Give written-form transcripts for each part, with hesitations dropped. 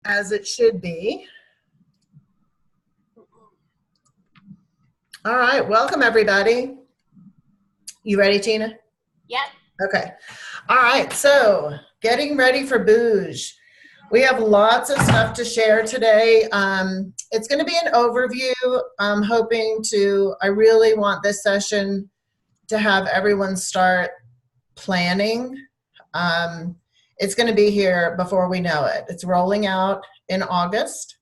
as it should be. All right, welcome everybody. You ready, Tina? Yep. Okay. All right, so getting ready for Booj. We have lots of stuff to share today. It's going to be an overview. I really want this session to have everyone start planning. Um, it's going to be here before we know it. It's rolling out in August.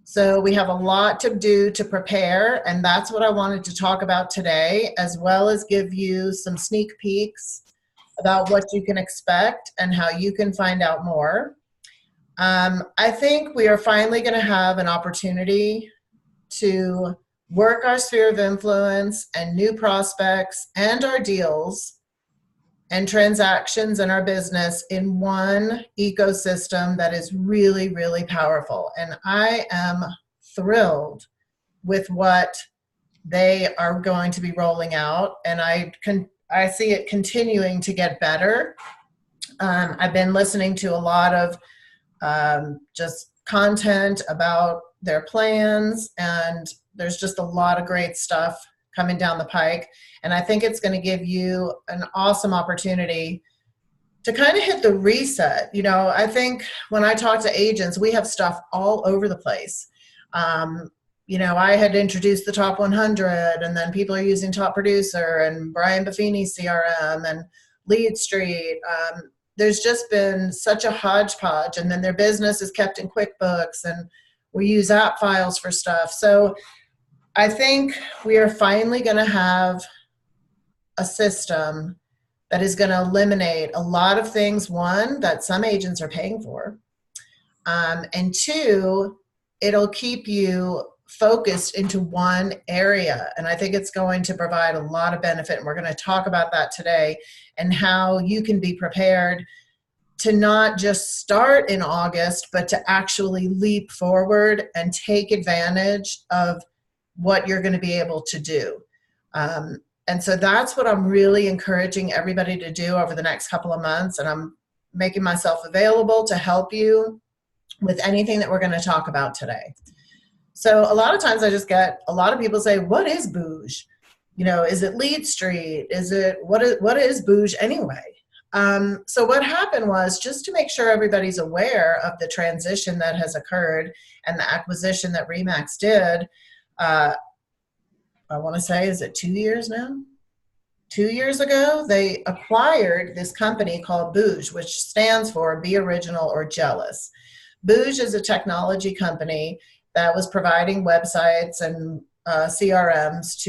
So we have a lot to do to prepare, and that's what I wanted to talk about today, as well as give you some sneak peeks about what you can expect and how you can find out more. I think we are finally going to have an opportunity to work our sphere of influence and new prospects and our deals and transactions in our business in one ecosystem that is really, really powerful. And I am thrilled with what they are going to be rolling out, and I see it continuing to get better. I've been listening to a lot of just content about their plans, and there's just a lot of great stuff coming down the pike. And I think it's going to give you an awesome opportunity to kind of hit the reset. You know, I think when I talk to agents, we have stuff all over the place. I had introduced the top 100, and then people are using Top Producer and Brian Buffini's CRM and Lead Street. There's just been such a hodgepodge, and then their business is kept in QuickBooks, and we use app files for stuff. So I think we are finally going to have a system that is going to eliminate a lot of things, one, that some agents are paying for, and two, it'll keep you focused into one area. And I think it's going to provide a lot of benefit, and we're going to talk about that today and how you can be prepared to not just start in August, but to actually leap forward and take advantage of what you're going to be able to do. And so that's what I'm really encouraging everybody to do over the next couple of months. And I'm making myself available to help you with anything that we're going to talk about today. So a lot of times I just get a lot of people say, what is Booj? You know, is it Lead Street? What is Booj anyway? So what happened was, just to make sure everybody's aware of the transition that has occurred and the acquisition that RE/MAX did, I want to say, is it 2 years now? 2 years ago, they acquired this company called Booj, which stands for Be Original or Jealous. Booj is a technology company that was providing websites and CRMs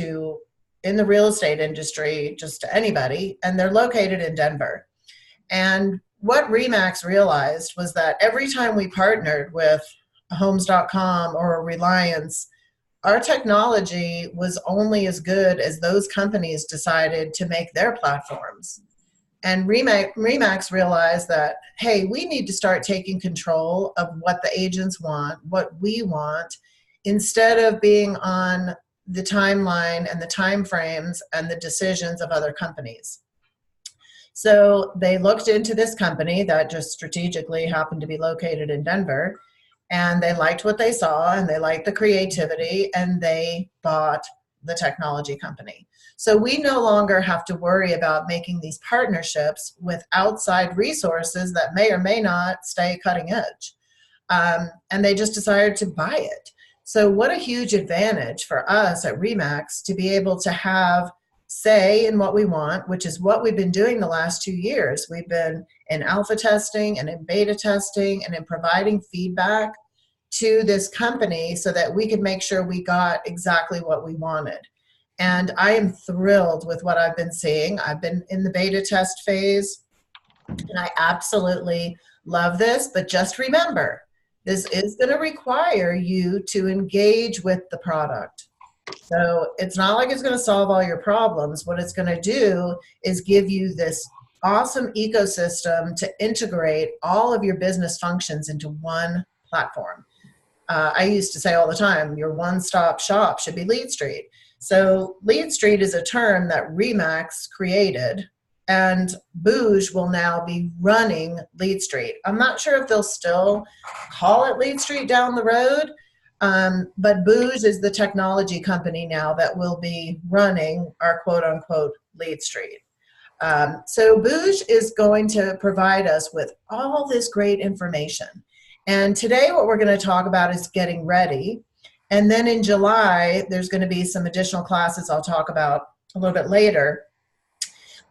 in the real estate industry, just to anybody, and they're located in Denver. And what RE/MAX realized was that every time we partnered with Homes.com or a Reliance, our technology was only as good as those companies decided to make their platforms. And RE/MAX realized that, hey, we need to start taking control of what the agents want, what we want, instead of being on the timeline and the time frames and the decisions of other companies. So they looked into this company that just strategically happened to be located in Denver, and they liked what they saw, and they liked the creativity, and they bought the technology company. So we no longer have to worry about making these partnerships with outside resources that may or may not stay cutting edge. And they just decided to buy it. So what a huge advantage for us at RE/MAX to be able to have say in what we want, which is what we've been doing the last 2 years. We've been in alpha testing and in beta testing and in providing feedback to this company so that we could make sure we got exactly what we wanted. And I am thrilled with what I've been seeing. I've been in the beta test phase, and I absolutely love this. But just remember, this is going to require you to engage with the product. So it's not like it's going to solve all your problems. What it's going to do is give you this awesome ecosystem to integrate all of your business functions into one platform. I used to say all the time, your one-stop shop should be Lead Street. So Lead Street is a term that RE/MAX created, and Booj will now be running Lead Street. I'm not sure if they'll still call it Lead Street down the road, but Booj is the technology company now that will be running our quote unquote Lead Street. So Booj is going to provide us with all this great information. And today what we're going to talk about is getting ready. And then in July, there's going to be some additional classes I'll talk about a little bit later.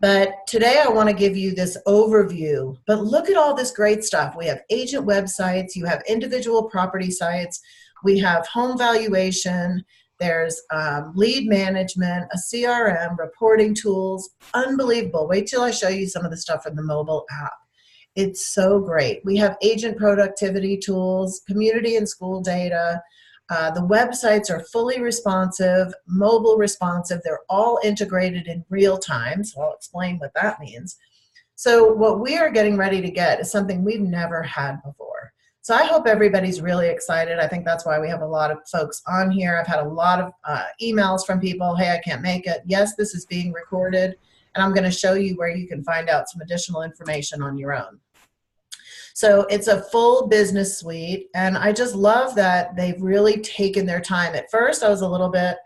But today I want to give you this overview. But look at all this great stuff. We have agent websites, you have individual property sites, we have home valuation, there's lead management, a CRM, reporting tools, unbelievable. Wait till I show you some of the stuff in the mobile app. It's so great. We have agent productivity tools, community and school data. The websites are fully responsive, mobile responsive. They're all integrated in real time, so I'll explain what that means. So what we are getting ready to get is something we've never had before. So I hope everybody's really excited. I think that's why we have a lot of folks on here. I've had a lot of emails from people, hey, I can't make it. Yes, this is being recorded, and I'm going to show you where you can find out some additional information on your own. So it's a full business suite, and I just love that they've really taken their time. At first, I was a little bit,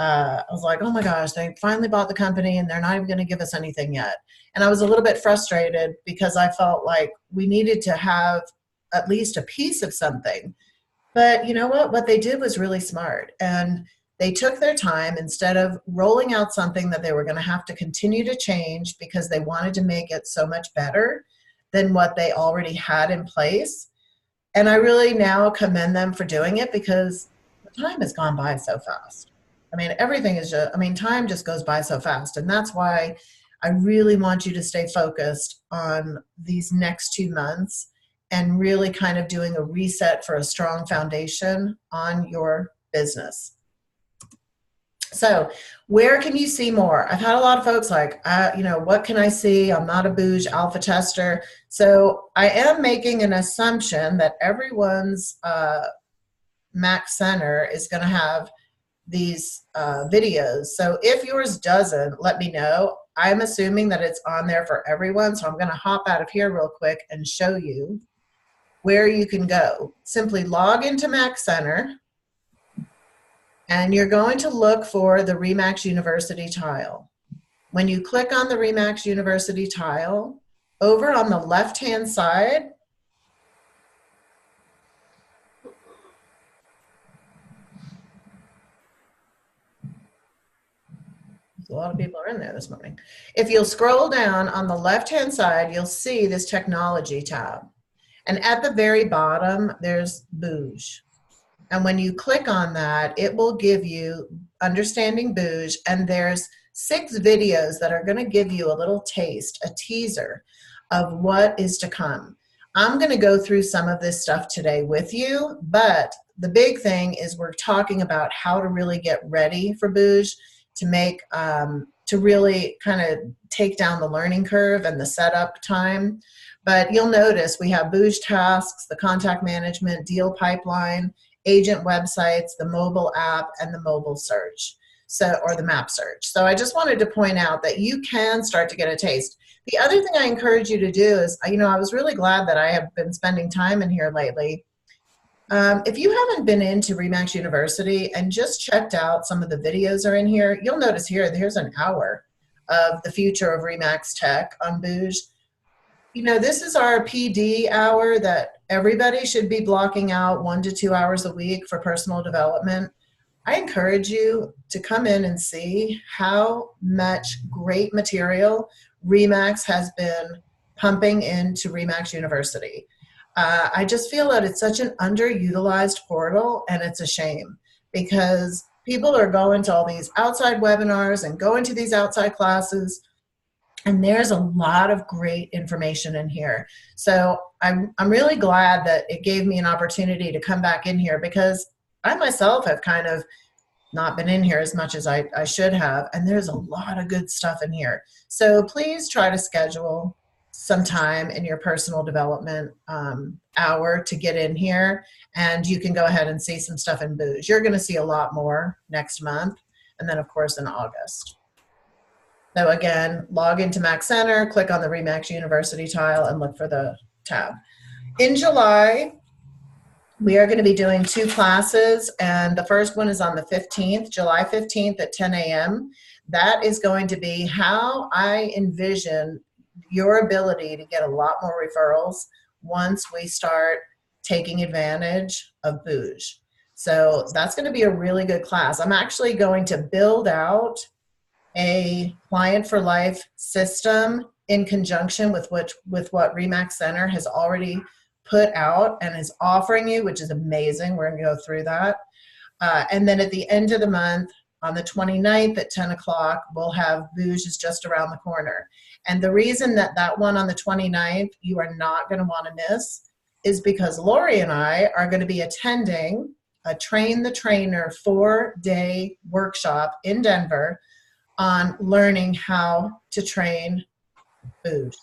I was like, oh my gosh, they finally bought the company and they're not even going to give us anything yet. And I was a little bit frustrated because I felt like we needed to have at least a piece of something. But you know what? What they did was really smart. And they took their time instead of rolling out something that they were going to have to continue to change because they wanted to make it so much better than what they already had in place. And I really now commend them for doing it because the time has gone by so fast. I mean, everything is just, I mean, time just goes by so fast. And that's why I really want you to stay focused on these next 2 months and really kind of doing a reset for a strong foundation on your business. So where can you see more? I've had a lot of folks like, you know, what can I see? I'm not a Booj alpha tester. So I am making an assumption that everyone's Mac Center is going to have these videos. So if yours doesn't, let me know. I'm assuming that it's on there for everyone. So I'm going to hop out of here real quick and show you where you can go. Simply log into Mac Center. And you're going to look for the RE/MAX University tile. When you click on the RE/MAX University tile, over on the left-hand side, a lot of people are in there this morning. If you'll scroll down on the left-hand side, you'll see this technology tab. And at the very bottom, there's Booj. And when you click on that, it will give you Understanding Booj, and there's 6 videos that are going to give you a little taste, a teaser of what is to come. I'm going to go through some of this stuff today with you, but the big thing is we're talking about how to really get ready for Booj to make, to really kind of take down the learning curve and the setup time. But you'll notice we have Booj tasks, the contact management, deal pipeline, agent websites, the mobile app, and the mobile search, so, or the map search. So I just wanted to point out that you can start to get a taste. The other thing I encourage you to do is, you know, I was really glad that I have been spending time in here lately. If you haven't been into RE/MAX University and just checked out some of the videos are in here, you'll notice here, there's an hour of the future of RE/MAX Tech on Booj. You know, this is our PD hour that everybody should be blocking out 1 to 2 hours a week for personal development. I encourage you to come in and see how much great material RE/MAX has been pumping into RE/MAX University. I just feel that it's such an underutilized portal, and it's a shame because people are going to all these outside webinars and going to these outside classes, and there's a lot of great information in here. So I'm really glad that it gave me an opportunity to come back in here because I myself have kind of not been in here as much as I should have, and there's a lot of good stuff in here. So please try to schedule some time in your personal development hour to get in here, and you can go ahead and see some stuff in Booj. You're going to see a lot more next month, and then of course in August. So again, log into Max Center, click on the Remax University tile and look for the tab. In July, we are going to be doing 2 classes, and the first one is on the 15th, July 15th at 10 a.m. That is going to be how I envision your ability to get a lot more referrals once we start taking advantage of Booj. So that's going to be a really good class. I'm actually going to build out a client for life system in conjunction with what Remax Center has already put out and is offering you, which is amazing. We're going to go through that. And then at the end of the month, on the 29th at 10 o'clock, we'll have Booj is just around the corner. And the reason that that one on the 29th you are not going to want to miss is because Lori and I are going to be attending a Train the Trainer 4-day workshop in Denver on learning how to train Booj.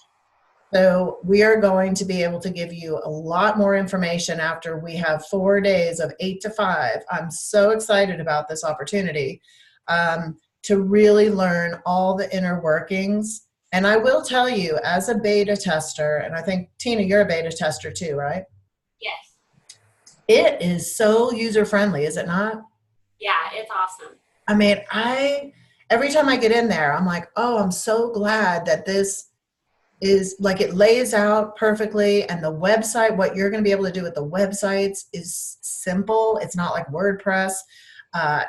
So we are going to be able to give you a lot more information after we have 4 days of 8 to 5. I'm so excited about this opportunity to really learn all the inner workings. And I will tell you, as a beta tester, and I think, Tina, you're a beta tester too, right? Yes. It is so user-friendly, is it not? Yeah, it's awesome. I mean, every time I get in there, I'm like, oh, I'm so glad that this is like, it lays out perfectly, and the website, what you're going to be able to do with the websites is simple. It's not like WordPress.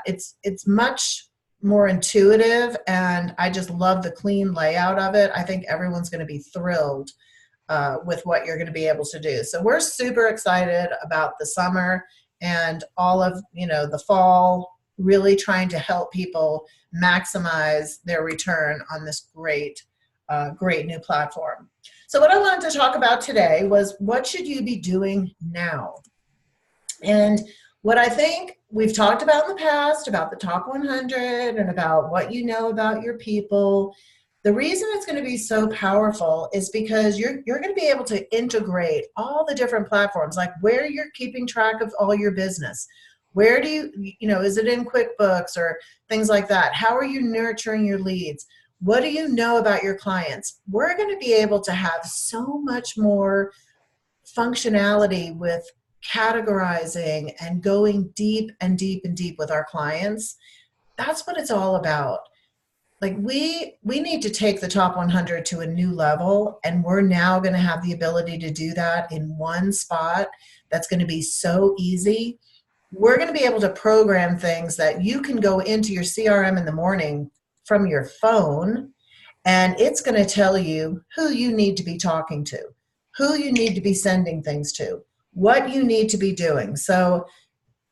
It's much more intuitive, and I just love the clean layout of it. I think everyone's going to be thrilled with what you're going to be able to do. So we're super excited about the summer and all of, the fall, really trying to help people maximize their return on this great new platform. So what I wanted to talk about today was, what should you be doing now? And what I think we've talked about in the past, about the top 100 and about what you know about your people, the reason it's going to be so powerful is because you're going to be able to integrate all the different platforms, like where you're keeping track of all your business. Where do is it in QuickBooks or things like that? How are you nurturing your leads? What do you know about your clients? We're going to be able to have so much more functionality with categorizing and going deep and deep and deep with our clients. That's what it's all about. Like, we need to take the top 100 to a new level, and we're now going to have the ability to do that in one spot. That's going to be so easy. We're going to be able to program things that you can go into your CRM in the morning from your phone, and it's going to tell you who you need to be talking to, who you need to be sending things to, what you need to be doing. So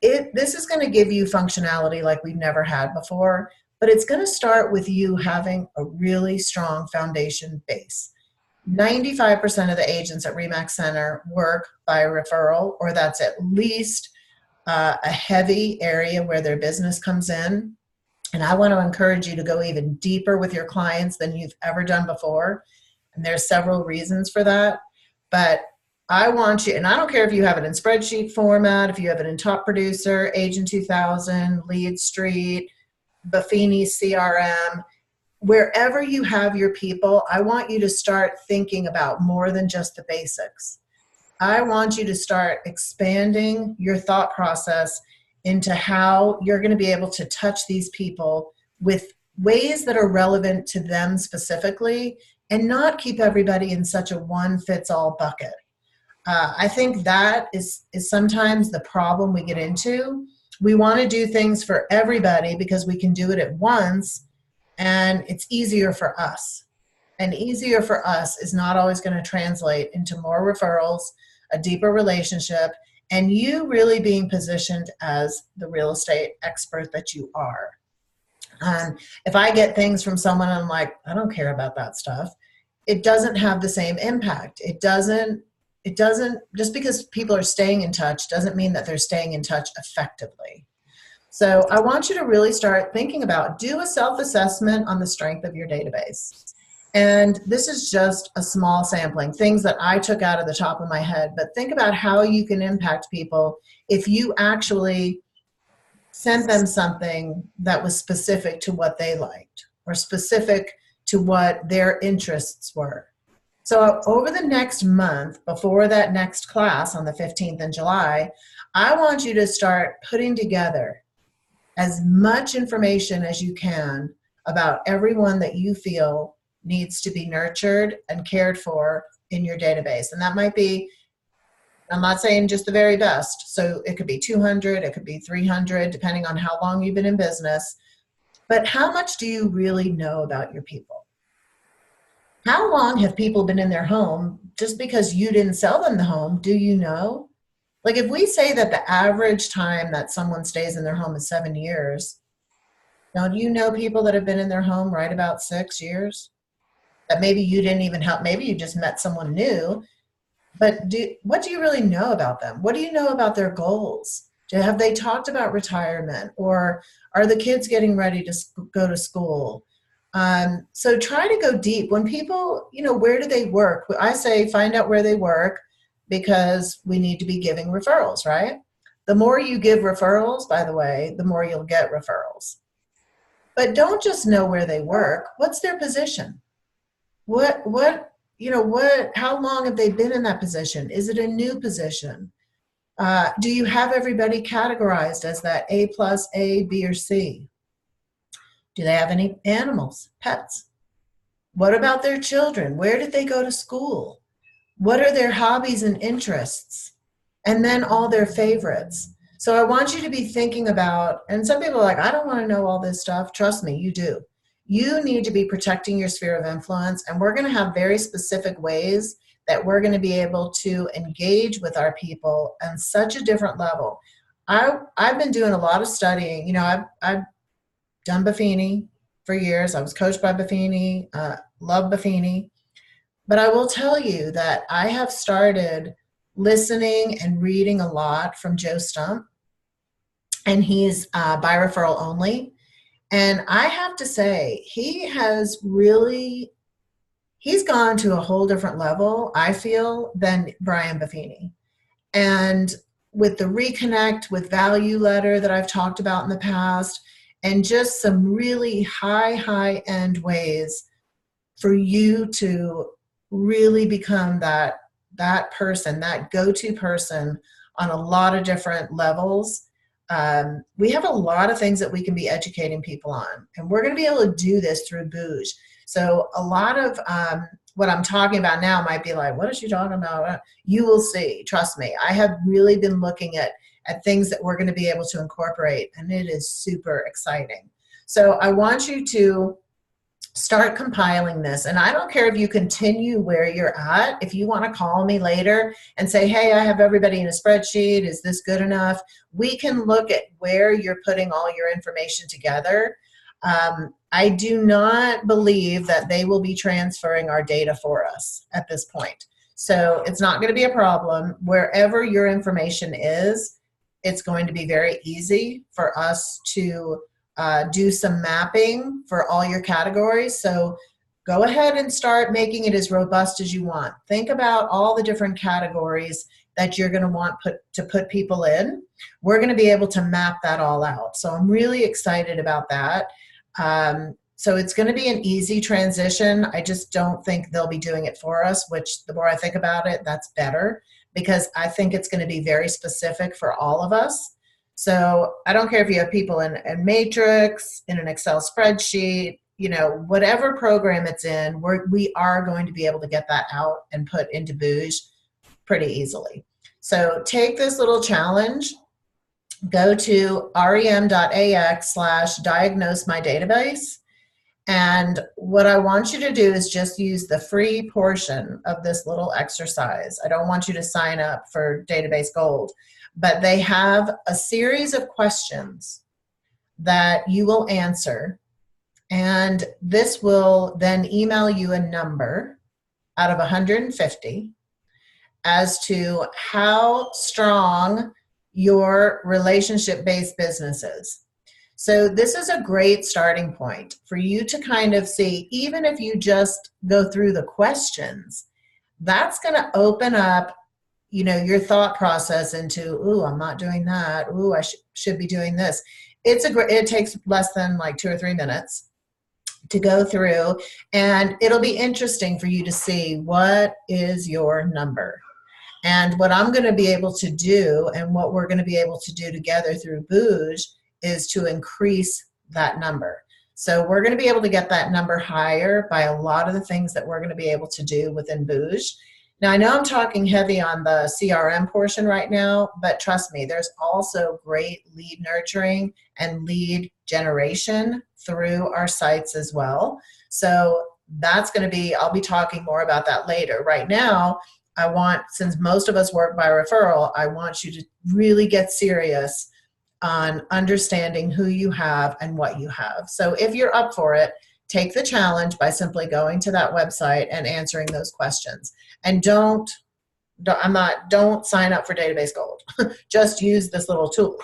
this is going to give you functionality like we've never had before, but it's going to start with you having a really strong foundation base. 95% of the agents at Remax Center work by referral, or that's at least a heavy area where their business comes in. And I want to encourage you to go even deeper with your clients than you've ever done before. And there's several reasons for that. But I want you, and I don't care if you have it in spreadsheet format, if you have it in Top Producer, Agent 2000, Lead Street, Buffini CRM, wherever you have your people, I want you to start thinking about more than just the basics. I want you to start expanding your thought process into how you're going to be able to touch these people with ways that are relevant to them specifically, and not keep everybody in such a one-fits-all bucket. I think that is sometimes the problem we get into. We want to do things for everybody because we can do it at once, and it's easier for us. And easier for us is not always going to translate into more referrals, a deeper relationship, and you really being positioned as the real estate expert that you are. If I get things from someone and I'm like, I don't care about that stuff, it doesn't have the same impact. It doesn't, just because people are staying in touch doesn't mean that they're staying in touch effectively. So I want you to really start thinking about, do a self-assessment on the strength of your database. And this is just a small sampling, things that I took out of the top of my head, but think about how you can impact people if you actually sent them something that was specific to what they liked, or specific to what their interests were. So over the next month, before that next class on the 15th in July, I want you to start putting together as much information as you can about everyone that you feel needs to be nurtured and cared for in your database. And that might be, I'm not saying just the very best. So it could be 200, it could be 300, depending on how long you've been in business. But how much do you really know about your people? How long have people been in their home? Just because you didn't sell them the home, do you know? Like if we say that the average time that someone stays in their home is 7 years, now do you know people that have been in their home right about 6 years? That maybe you didn't even help, maybe you just met someone new, but what do you really know about them? What do you know about their goals? Have they talked about retirement, or are the kids getting ready to go to school? So try to go deep. When people, where do they work? I say find out where they work, because we need to be giving referrals, right? The more you give referrals, by the way, the more you'll get referrals. But don't just know where they work. What's their position? How long have they been in that position? Is it a new position? Do you have everybody categorized as that A plus, A, B, or C? Do they have any animals, pets? What about their children? Where did they go to school? What are their hobbies and interests? And then all their favorites. So I want you to be thinking about, and some people are like, I don't want to know all this stuff. Trust me, you do. You need to be protecting your sphere of influence, and we're going to have very specific ways that we're going to be able to engage with our people on such a different level. I've been doing a lot of studying. I've done Buffini for years. I was coached by Buffini, love Buffini. But I will tell you that I have started listening and reading a lot from Joe Stump, and he's by referral only. And I have to say, he's gone to a whole different level, I feel, than Brian Buffini. And with the Reconnect with Value letter that I've talked about in the past, and just some really high-end ways for you to really become that person, that go-to person on a lot of different levels. We have a lot of things that we can be educating people on, and we're going to be able to do this through Booj. So a lot of what I'm talking about now might be like, what is she talking about? You will see. Trust me. I have really been looking at things that we're going to be able to incorporate, and it is super exciting. So I want you to start compiling this. And I don't care if you continue where you're at. If you want to call me later and say, hey, I have everybody in a spreadsheet. Is this good enough? We can look at where you're putting all your information together. I do not believe that they will be transferring our data for us at this point. So it's not going to be a problem. Wherever your information is, it's going to be very easy for us to do some mapping for all your categories. So go ahead and start making it as robust as you want. Think about all the different categories that you're going to want to put people in. We're going to be able to map that all out. So I'm really excited about that. So it's going to be an easy transition. I just don't think they'll be doing it for us, which the more I think about it, that's better, because I think it's going to be very specific for all of us. So I don't care if you have people in Matrix, in an Excel spreadsheet, whatever program it's in, we are going to be able to get that out and put into Booj pretty easily. So take this little challenge, go to rem.ax/diagnose my database. And what I want you to do is just use the free portion of this little exercise. I don't want you to sign up for Database Gold, but they have a series of questions that you will answer. And this will then email you a number out of 150 as to how strong your relationship-based business is. So this is a great starting point for you to kind of see, even if you just go through the questions, that's going to open up, your thought process into, ooh, I'm not doing that. Ooh, I should be doing this. It takes less than like 2 or 3 minutes. to go through, and it'll be interesting for you to see what is your number. And what I'm going to be able to do, and what we're going to be able to do together through Booj, is to increase that number. So we're going to be able to get that number higher by a lot of the things that we're going to be able to do within Booj. Now, I know I'm talking heavy on the CRM portion right now, but trust me, there's also great lead nurturing and lead generation through our sites as well. So that's going to be, I'll be talking more about that later. Right now, I want, since most of us work by referral, I want you to really get serious on understanding who you have and what you have. So if you're up for it, take the challenge by simply going to that website and answering those questions. And don't sign up for Database Gold. Just use this little tool.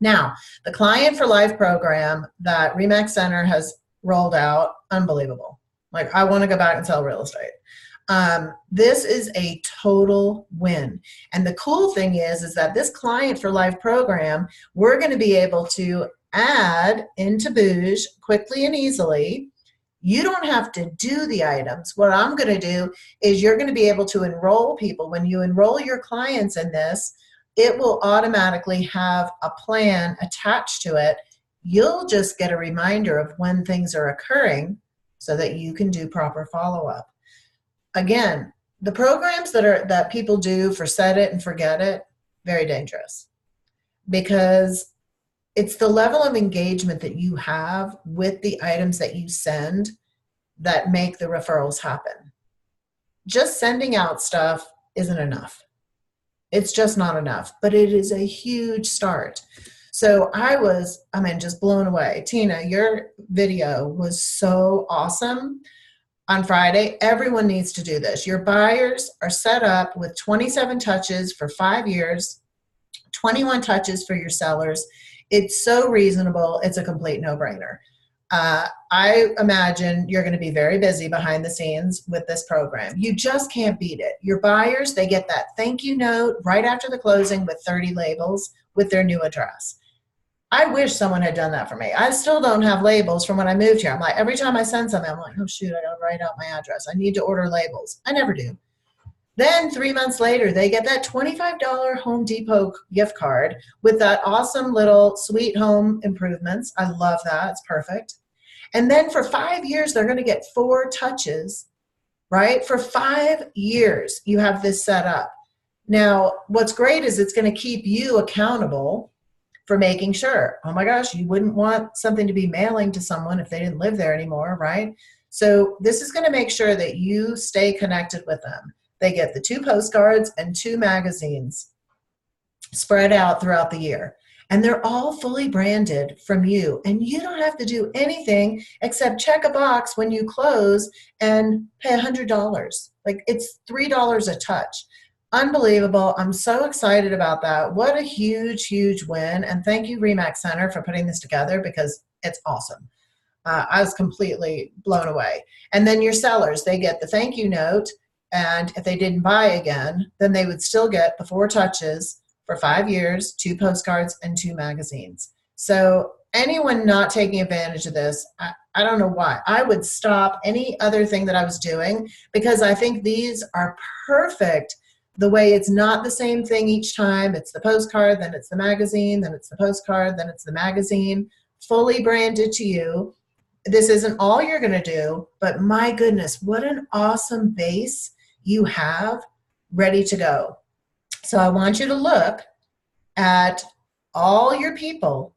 Now, the Client for Life program that RE/MAX Center has rolled out, unbelievable. Like, I want to go back and sell real estate. This is a total win. And the cool thing is that this Client for Life program, we're going to be able to add into Booj quickly and easily. You don't have to do the items. What I'm going to do is you're going to be able to enroll people. When you enroll your clients in this, it will automatically have a plan attached to it. You'll just get a reminder of when things are occurring so that you can do proper follow-up. Again, the programs that people do for set it and forget it, very dangerous, because it's the level of engagement that you have with the items that you send that make the referrals happen. Just sending out stuff isn't enough. It's just not enough, but it is a huge start. So I was, just blown away. Tina, your video was so awesome on Friday. Everyone needs to do this. Your buyers are set up with 27 touches for 5 years, 21 touches for your sellers. It's so reasonable. It's a complete no-brainer. I imagine you're going to be very busy behind the scenes with this program. You just can't beat it. Your buyers, they get that thank you note right after the closing with 30 labels with their new address. I wish someone had done that for me. I still don't have labels from when I moved here. I'm like, every time I send something, I'm like, oh shoot, I got to write out my address. I need to order labels. I never do. Then 3 months later, they get that $25 Home Depot gift card with that awesome little sweet home improvements. I love that. It's perfect. And then for 5 years, they're going to get 4 touches, right? For 5 years, you have this set up. Now, what's great is it's going to keep you accountable for making sure, oh my gosh, you wouldn't want something to be mailing to someone if they didn't live there anymore, right? So this is going to make sure that you stay connected with them. They get the 2 postcards and 2 magazines spread out throughout the year. And they're all fully branded from you. And you don't have to do anything except check a box when you close and pay $100. Like, it's $3 a touch. Unbelievable. I'm so excited about that. What a huge, huge win. And thank you, RE/MAX Center, for putting this together, because it's awesome. I was completely blown away. And then your sellers, they get the thank you note. And if they didn't buy again, then they would still get the 4 touches for 5 years, 2 postcards, and 2 magazines. So anyone not taking advantage of this, I don't know why. I would stop any other thing that I was doing, because I think these are perfect. The way it's not the same thing each time. It's the postcard, then it's the magazine, then it's the postcard, then it's the magazine, fully branded to you. This isn't all you're going to do, but my goodness, what an awesome base you have ready to go. So I want you to look at all your people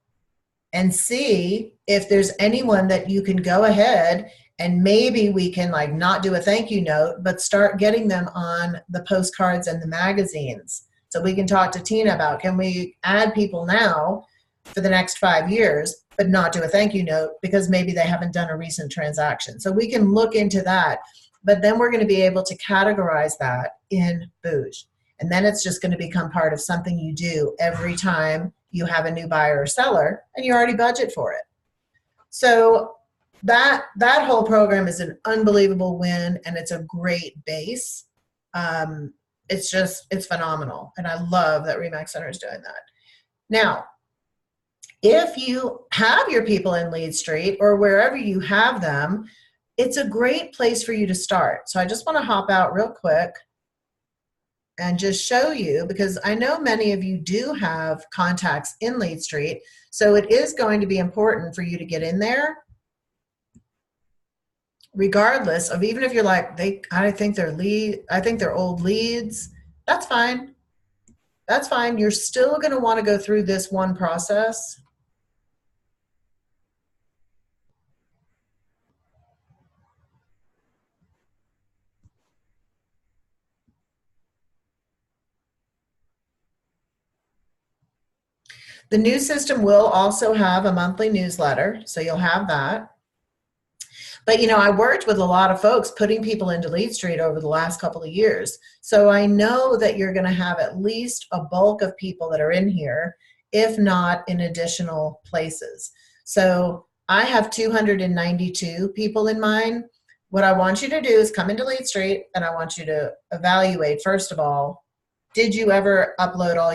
and see if there's anyone that you can go ahead and maybe we can, like, not do a thank you note, but start getting them on the postcards and the magazines. So we can talk to Tina about, can we add people now for the next 5 years, but not do a thank you note because maybe they haven't done a recent transaction. So we can look into that, but then we're going to be able to categorize that in Booj. And then it's just going to become part of something you do every time you have a new buyer or seller, and you already budget for it. So that whole program is an unbelievable win, and it's a great base. It's phenomenal. And I love that RE/MAX Center is doing that. Now, If you have your people in Lead Street or wherever you have them, it's a great place for you to start. So I just want to hop out real quick and just show you, because I know many of you do have contacts in Lead Street, so it is going to be important for you to get in there, regardless of, even if you're like, I think they're old leads. That's fine. That's fine. You're still going to want to go through this one process. The new system will also have a monthly newsletter, so you'll have that. But I worked with a lot of folks putting people into Lead Street over the last couple of years. So I know that you're going to have at least a bulk of people that are in here, if not in additional places. So I have 292 people in mind. What I want you to do is come into Lead Street, and I want you to evaluate, first of all, did you ever upload all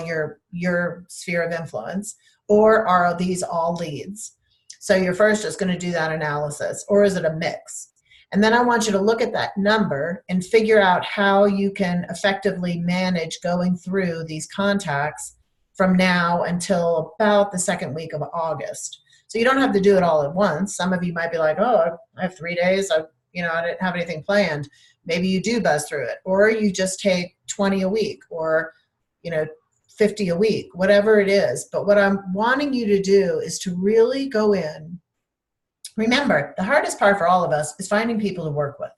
your sphere of influence, or are these all leads? So you're first just going to do that analysis, or is it a mix? And then I want you to look at that number and figure out how you can effectively manage going through these contacts from now until about the second week of August. So you don't have to do it all at once. Some of you might be like, oh, I have 3 days. I didn't have anything planned. Maybe you do buzz through it, or you just take 20 a week, or 50 a week, whatever it is. But what I'm wanting you to do is to really go in. Remember, the hardest part for all of us is finding people to work with.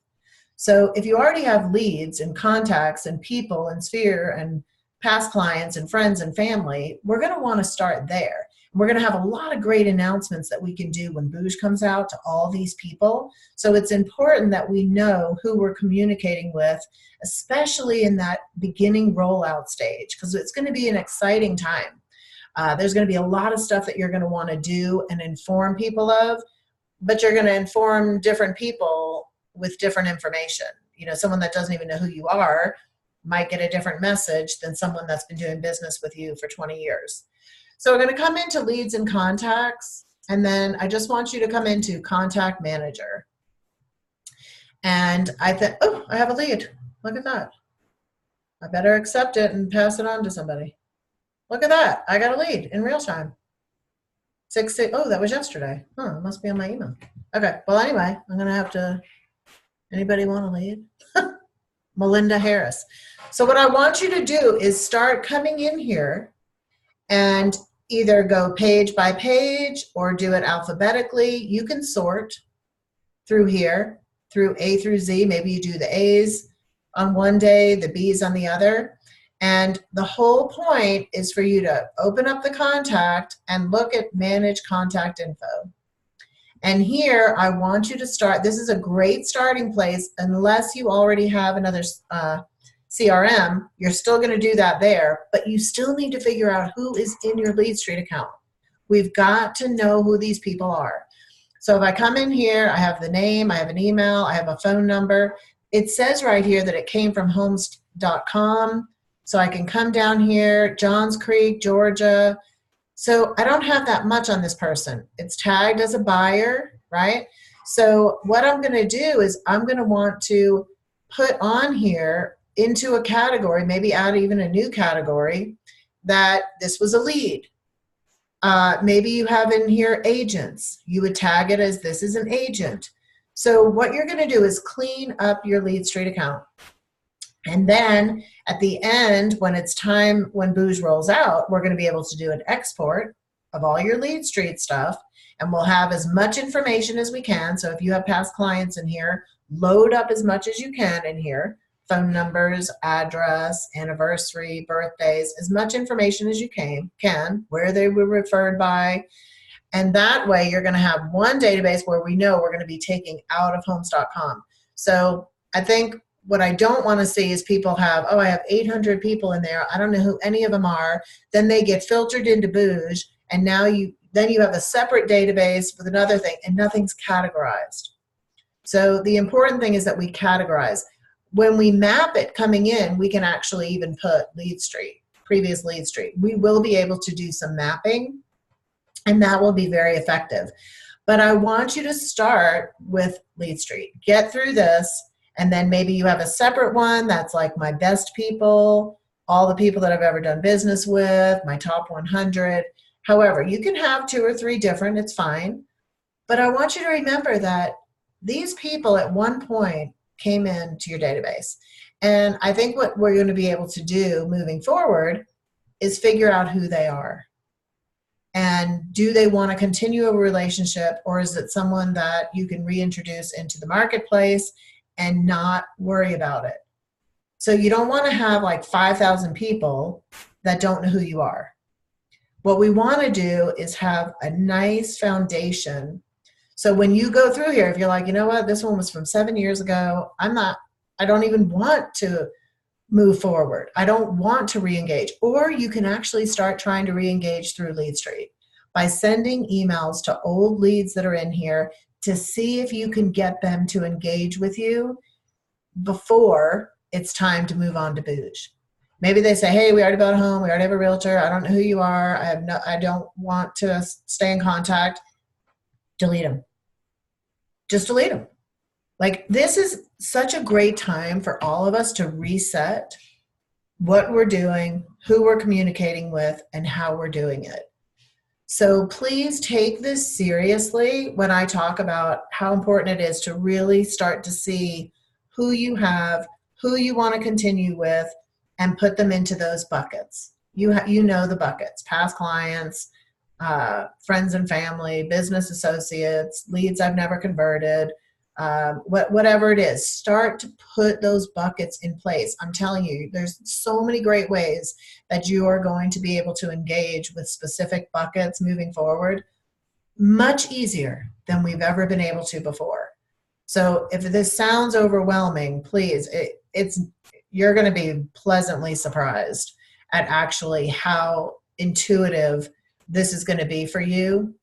So if you already have leads and contacts and people and sphere and past clients and friends and family, we're going to want to start there. We're going to have a lot of great announcements that we can do when Booj comes out to all these people. So it's important that we know who we're communicating with, especially in that beginning rollout stage, because it's going to be an exciting time. There's going to be a lot of stuff that you're going to want to do and inform people of, but you're going to inform different people with different information. Someone that doesn't even know who you are might get a different message than someone that's been doing business with you for 20 years. So we're going to come into leads and contacts, and then I just want you to come into contact manager. And I think, oh, I have a lead. Look at that. I better accept it and pass it on to somebody. Look at that. I got a lead in real time. 6, oh, that was yesterday. Huh, it must be on my email. Okay, well, anyway, I'm going to have to, anybody want a lead? Melinda Harris. So what I want you to do is start coming in here and either go page by page or do it alphabetically. You can sort through here, through A through Z. Maybe you do the A's on one day, the B's on the other. And the whole point is for you to open up the contact and look at manage contact info. And here I want you to start. This is a great starting place. Unless you already have another CRM, you're still going to do that there, but you still need to figure out who is in your Lead Street account. We've got to know who these people are. So if I come in here, I have the name, I have an email, I have a phone number. It says right here that it came from homes.com. So I can come down here, Johns Creek, Georgia. So I don't have that much on this person. It's tagged as a buyer, right? So what I'm going to do is I'm going to want to put on here into a category, maybe add even a new category, that this was a lead. Maybe you have in here agents. You would tag it as this is an agent. So what you're going to do is clean up your Lead Street account. And then at the end, when it's time, when Booj rolls out, we're going to be able to do an export of all your Lead Street stuff, and we'll have as much information as we can. So if you have past clients in here, load up as much as you can in here. Phone numbers, address, anniversary, birthdays, as much information as you can, where they were referred by. And that way you're going to have one database where we know we're going to be taking out of homes.com. So I think what I don't want to see is people have, oh, I have 800 people in there. I don't know who any of them are. Then they get filtered into Booj, and now you have a separate database with another thing, and nothing's categorized. So the important thing is that we categorize. When we map it coming in, we can actually even put Lead Street, previous Lead Street. We will be able to do some mapping. and that will be very effective. But I want you to start with Lead Street. Get through this, and then maybe you have a separate one that's like my best people, all the people that I've ever done business with, my top 100. However, you can have 2 or 3 different, it's fine. But I want you to remember that these people at one point came into your database. And I think what we're going to be able to do moving forward is figure out who they are. And do they want to continue a relationship, or is it someone that you can reintroduce into the marketplace and not worry about it? So you don't want to have like 5,000 people that don't know who you are. What we want to do is have a nice foundation. So when you go through here, if you're like, you know what, this one was from 7 years ago, I don't even want to move forward. I don't want to re-engage. Or you can actually start trying to re-engage through Lead Street by sending emails to old leads that are in here to see if you can get them to engage with you before it's time to move on to Booj. Maybe they say, hey, we already bought a home, we already have a realtor, I don't know who you are, I don't want to stay in contact. Delete them. Just delete them. Like, this is such a great time for all of us to reset what we're doing, who we're communicating with, and how we're doing it. So please take this seriously when I talk about how important it is to really start to see who you have, who you want to continue with, and put them into those buckets. You know the buckets: past clients, friends and family, business associates, leads I've never converted, whatever it is. Start to put those buckets in place. I'm telling you, there's so many great ways that you are going to be able to engage with specific buckets moving forward, much easier than we've ever been able to before. So if this sounds overwhelming, please, you're going to be pleasantly surprised at actually how intuitive this is going to be for you,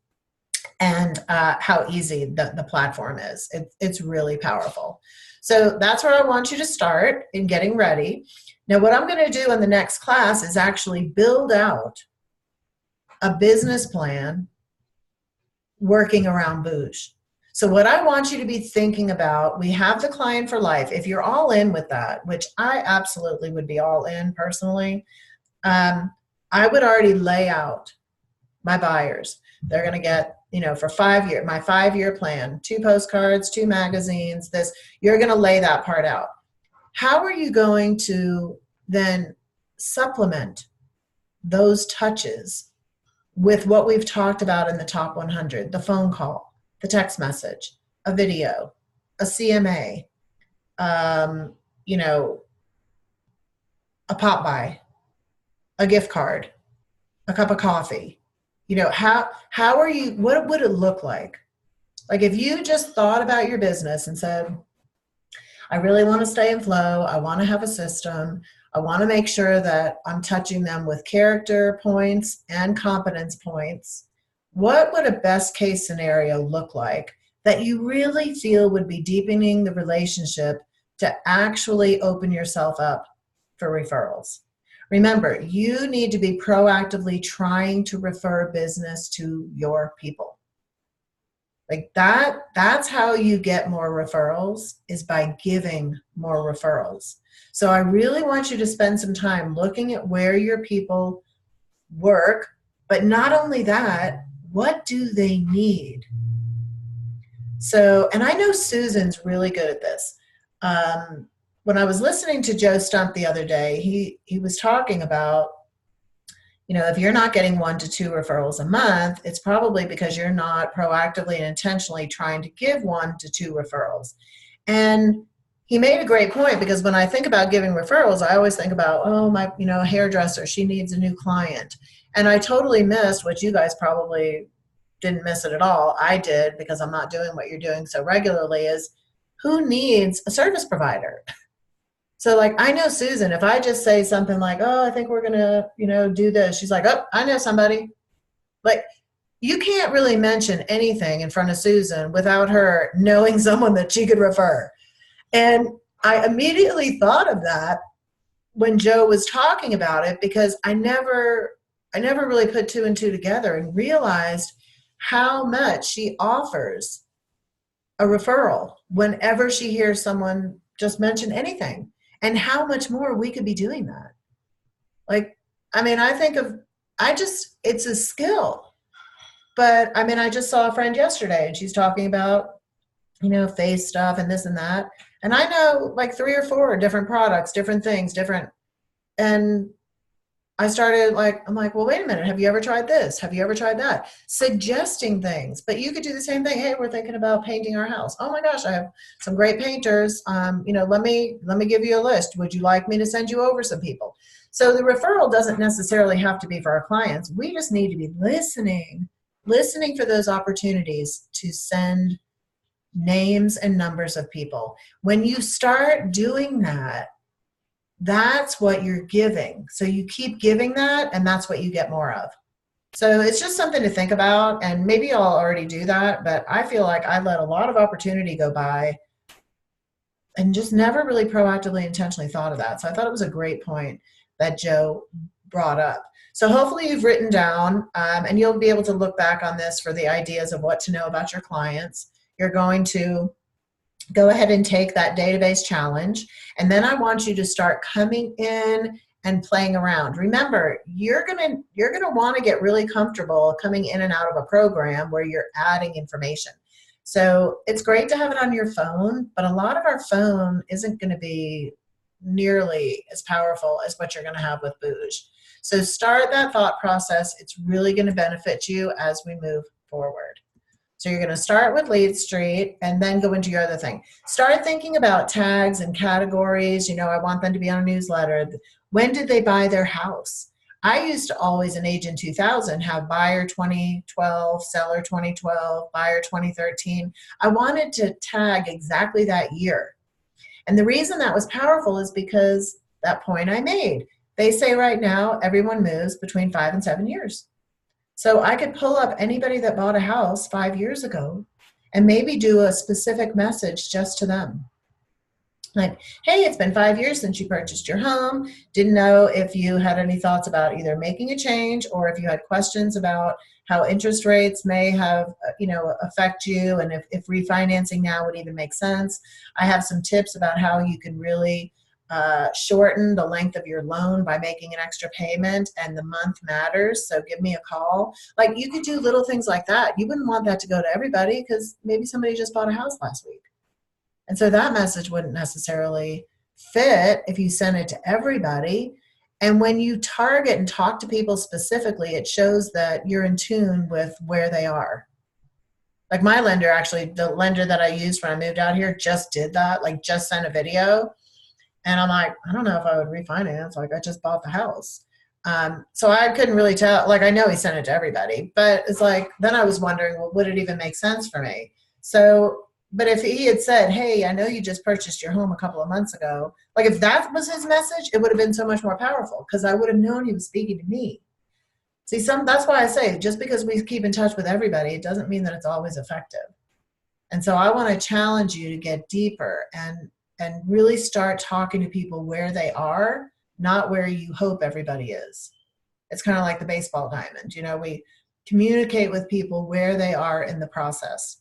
and how easy the platform is. It's really powerful. So that's where I want you to start in getting ready. Now, what I'm going to do in the next class is actually build out a business plan working around Booj. So what I want you to be thinking about, we have the client for life. If you're all in with that, which I absolutely would be all in personally, I would already lay out my buyers. They're going to get, for 5 years, my 5-year plan, 2 postcards, 2 magazines, this, you're going to lay that part out. How are you going to then supplement those touches with what we've talked about in the top 100, the phone call, the text message, a video, a CMA, a pop by, a gift card, a cup of coffee? How are you, what would it look like? Like, if you just thought about your business and said, I really want to stay in flow, I want to have a system, I want to make sure that I'm touching them with character points and competence points, what would a best case scenario look like that you really feel would be deepening the relationship to actually open yourself up for referrals? Remember, you need to be proactively trying to refer business to your people. Like that's how you get more referrals, is by giving more referrals. So I really want you to spend some time looking at where your people work, but not only that, what do they need? So, and I know Susan's really good at this. When I was listening to Joe Stump the other day, he was talking about, if you're not getting 1 to 2 referrals a month, it's probably because you're not proactively and intentionally trying to give 1 to 2 referrals. And he made a great point, because when I think about giving referrals, I always think about, oh, my, hairdresser, she needs a new client. And I totally missed what you guys probably didn't miss it at all. I did, because I'm not doing what you're doing so regularly, is who needs a service provider? So, like, I know Susan, if I just say something like, oh, I think we're going to, do this, she's like, oh, I know somebody. Like, you can't really mention anything in front of Susan without her knowing someone that she could refer. And I immediately thought of that when Joe was talking about it, because I I never really put two and two together and realized how much she offers a referral whenever she hears someone just mention anything, and how much more we could be doing that. Like, I mean, I think of, it's a skill. But I mean, I just saw a friend yesterday and she's talking about, face stuff and this and that. And I know like three or four different products, different things, different. And I started I'm like, well, wait a minute. Have you ever tried this? Have you ever tried that? Suggesting things. But you could do the same thing. Hey, we're thinking about painting our house. Oh my gosh, I have some great painters. Let me give you a list. Would you like me to send you over some people? So the referral doesn't necessarily have to be for our clients. We just need to be listening for those opportunities to send names and numbers of people. When you start doing that, that's what you're giving. So you keep giving that, and that's what you get more of. So it's just something to think about, and maybe I'll already do that, but I feel like I let a lot of opportunity go by and just never really proactively, intentionally thought of that. So I thought it was a great point that Joe brought up. So hopefully you've written down, and you'll be able to look back on this for the ideas of what to know about your clients. You're going to go ahead and take that database challenge. And then I want you to start coming in and playing around. Remember, you're gonna want to get really comfortable coming in and out of a program where you're adding information. So it's great to have it on your phone, but a lot of our phone isn't going to be nearly as powerful as what you're going to have with Booj. So start that thought process. It's really going to benefit you as we move forward. So you're going to start with Lead Street and then go into your other thing. Start thinking about tags and categories. I want them to be on a newsletter. When did they buy their house? I used to always in Agent 2000 have buyer 2012, seller 2012, buyer 2013. I wanted to tag exactly that year. And the reason that was powerful is because that point I made. They say right now everyone moves between 5 and 7 years. So I could pull up anybody that bought a house 5 years ago and maybe do a specific message just to them. Like, hey, it's been 5 years since you purchased your home. Didn't know if you had any thoughts about either making a change or if you had questions about how interest rates may have, affect you, and if refinancing now would even make sense. I have some tips about how you can really shorten the length of your loan by making an extra payment, and the month matters, so give me a call. Like, you could do little things like that. You wouldn't want that to go to everybody because maybe somebody just bought a house last week, and so that message wouldn't necessarily fit if you sent it to everybody. And when you target and talk to people specifically, it shows that you're in tune with where they are. Like my lender, actually, the lender that I used when I moved out here just did that, like just sent a video. And I'm like, I don't know if I would refinance. Like, I just bought the house. So I couldn't really tell. Like, I know he sent it to everybody, but it's like, then I was wondering, well, would it even make sense for me? So, but if he had said, hey, I know you just purchased your home a couple of months ago, like if that was his message, it would have been so much more powerful because I would have known he was speaking to me. See, that's why I say, just because we keep in touch with everybody, it doesn't mean that it's always effective. And so I want to challenge you to get deeper and really start talking to people where they are, not where you hope everybody is. It's kind of like the baseball diamond. We communicate with people where they are in the process.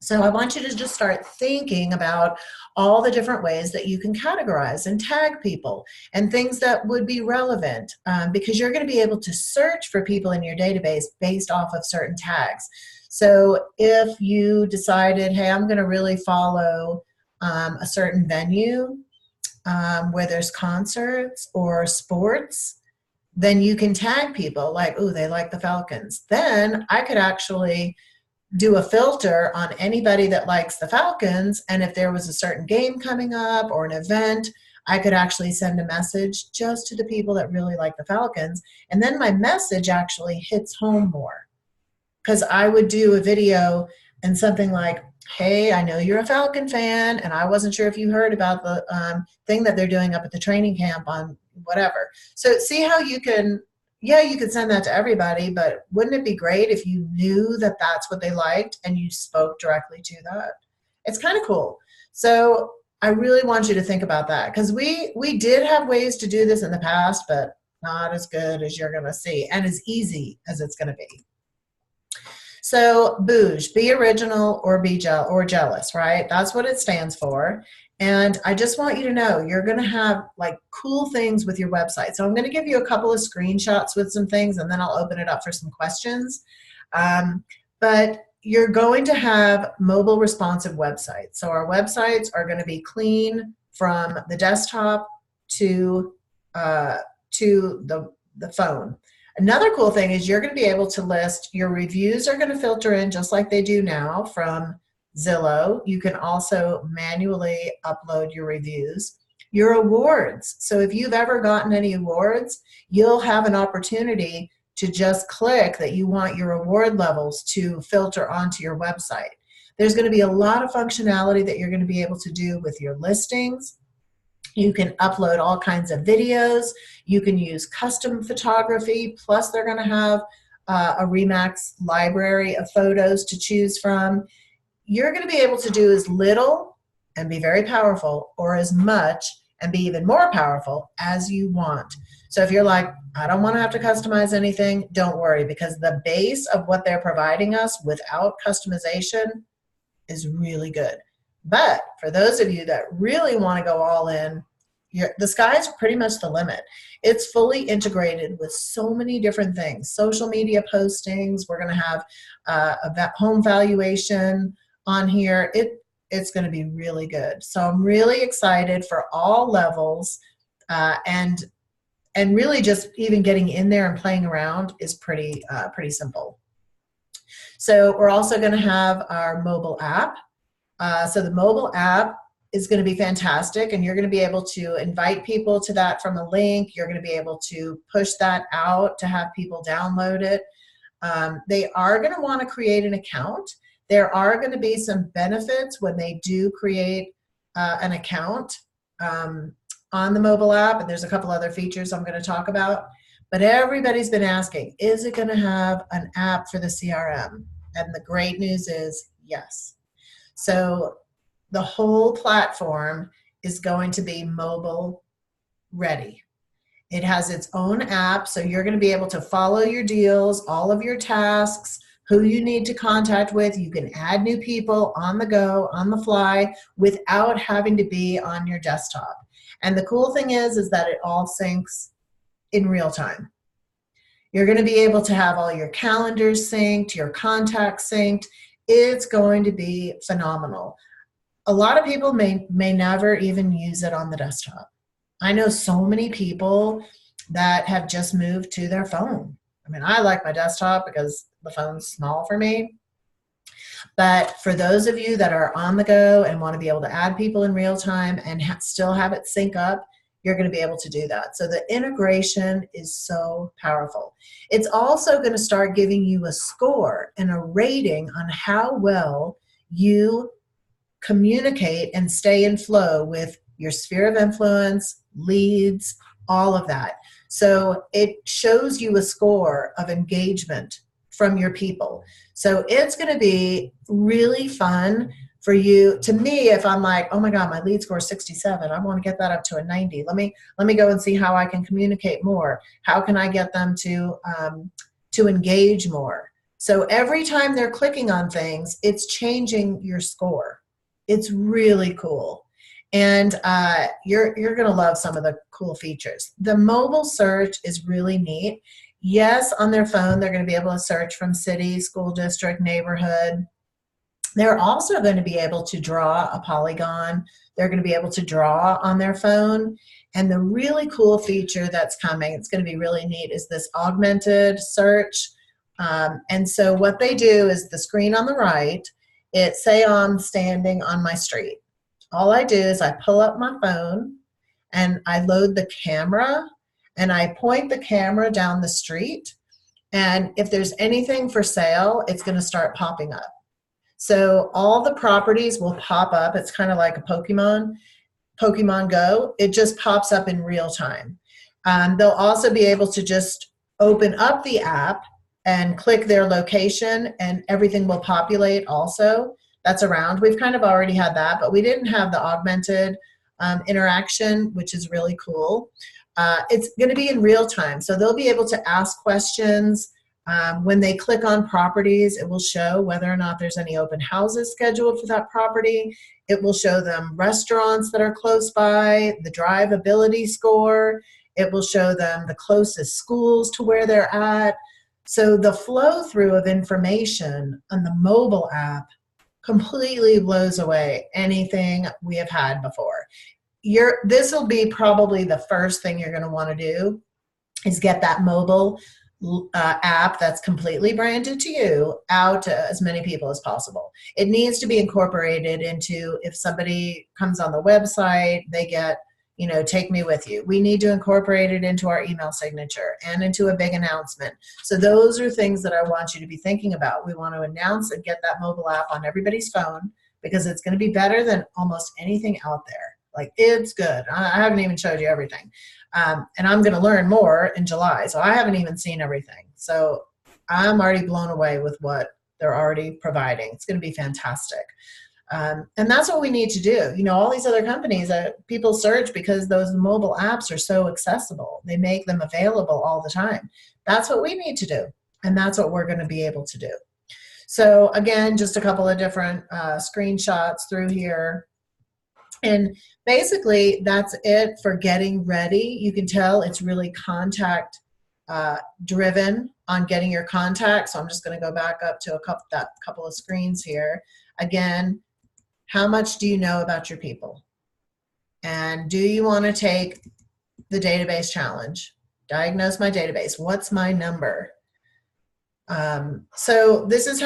So I want you to just start thinking about all the different ways that you can categorize and tag people and things that would be relevant, because you're going to be able to search for people in your database based off of certain tags. So if you decided, hey, I'm going to really follow a certain venue where there's concerts or sports, then you can tag people like, oh, they like the Falcons. Then I could actually do a filter on anybody that likes the Falcons, and if there was a certain game coming up or an event, I could actually send a message just to the people that really like the Falcons, and then my message actually hits home more. Because I would do a video and something like, hey, I know you're a Falcon fan, and I wasn't sure if you heard about the thing that they're doing up at the training camp on whatever. So see how you can, you could send that to everybody, but wouldn't it be great if you knew that that's what they liked and you spoke directly to that? It's kind of cool. So I really want you to think about that, because we did have ways to do this in the past, but not as good as you're going to see and as easy as it's going to be. So Booj, be original or be jealous, right? That's what it stands for. And I just want you to know you're going to have like cool things with your website. So I'm going to give you a couple of screenshots with some things, and then I'll open it up for some questions. But you're going to have mobile responsive websites. So our websites are going to be clean from the desktop to the phone. Another cool thing is you're going to be able to list your reviews are going to filter in just like they do now from Zillow. You can also manually upload your reviews. Your awards. So if you've ever gotten any awards, you'll have an opportunity to just click that you want your award levels to filter onto your website. There's going to be a lot of functionality that you're going to be able to do with your listings. You can upload all kinds of videos. You can use custom photography. Plus, they're going to have a Remax library of photos to choose from. You're going to be able to do as little and be very powerful, or as much and be even more powerful as you want. So if you're like, I don't want to have to customize anything, don't worry, because the base of what they're providing us without customization is really good. But for those of you that really want to go all in, the sky's pretty much the limit. It's fully integrated with so many different things. Social media postings, we're going to have a home valuation on here. It's going to be really good. So I'm really excited for all levels, and really just even getting in there and playing around is pretty simple. So we're also going to have our mobile app. So the mobile app is going to be fantastic, and you're going to be able to invite people to that from a link. You're going to be able to push that out to have people download it. They are going to want to create an account. There are going to be some benefits when they do create an account on the mobile app, and there's a couple other features I'm going to talk about. But everybody's been asking, is it going to have an app for the CRM? And the great news is yes. So the whole platform is going to be mobile ready. It has its own app, so you're going to be able to follow your deals, all of your tasks, who you need to contact with. You can add new people on the go, on the fly, without having to be on your desktop. And the cool thing is that it all syncs in real time. You're going to be able to have all your calendars synced, your contacts synced. It's going to be phenomenal. A lot of people may never even use it on the desktop. I know so many people that have just moved to their phone. I mean, I like my desktop because the phone's small for me. But for those of you that are on the go and want to be able to add people in real time and still have it sync up, you're going to be able to do that. So the integration is so powerful. It's also going to start giving you a score and a rating on how well you communicate and stay in flow with your sphere of influence, leads, all of that. So it shows you a score of engagement from your people. So it's going to be really fun for you. To me, if I'm like, oh my God, my lead score is 67, I want to get that up to a 90. Let me go and see how I can communicate more. How can I get them to engage more? So every time they're clicking on things, it's changing your score. It's really cool. And you're going to love some of the cool features. The mobile search is really neat. Yes, on their phone, they're going to be able to search from city, school district, neighborhood. They're also going to be able to draw a polygon. They're going to be able to draw on their phone. And the really cool feature that's coming, it's going to be really neat, is this augmented search. And so what they do is the screen on the right, say I'm standing on my street. All I do is I pull up my phone and I load the camera and I point the camera down the street. And if there's anything for sale, it's going to start popping up. So all the properties will pop up. It's kind of like a Pokemon Go. It just pops up in real time. They'll also be able to just open up the app and click their location, and everything will populate also that's around. We've kind of already had that, but we didn't have the augmented interaction, which is really cool. It's going to be in real time. So they'll be able to ask questions. When they click on properties, it will show whether or not there's any open houses scheduled for that property. It will show them restaurants that are close by, the drivability score. It will show them the closest schools to where they're at. So the flow through of information on the mobile app completely blows away anything we have had before. This will be probably the first thing you're going to want to do is get that mobile app that's completely branded to you out to as many people as possible. It needs to be incorporated into, if somebody comes on the website, they get, take me with you. We need to incorporate it into our email signature and into a big announcement. So those are things that I want you to be thinking about. We want to announce and get that mobile app on everybody's phone because it's going to be better than almost anything out there. Like, it's good. I haven't even showed you everything. And I'm going to learn more in July. So I haven't even seen everything. So I'm already blown away with what they're already providing. It's going to be fantastic. And that's what we need to do. All these other companies, people search because those mobile apps are so accessible. They make them available all the time. That's what we need to do. And that's what we're going to be able to do. So again, just a couple of different screenshots through here. And basically, that's it for getting ready. You can tell it's really contact driven on getting your contacts. So I'm just going to go back up to that couple of screens here. Again, how much do you know about your people? And do you want to take the database challenge? Diagnose my database. What's my number? So this is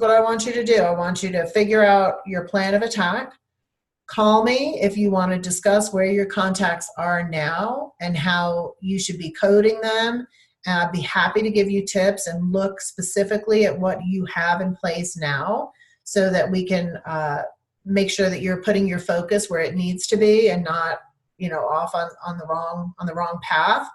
what I want you to do. I want you to figure out your plan of attack. Call me if you want to discuss where your contacts are now and how you should be coding them. I'd be happy to give you tips and look specifically at what you have in place now so that we can make sure that you're putting your focus where it needs to be and not, off on the wrong path.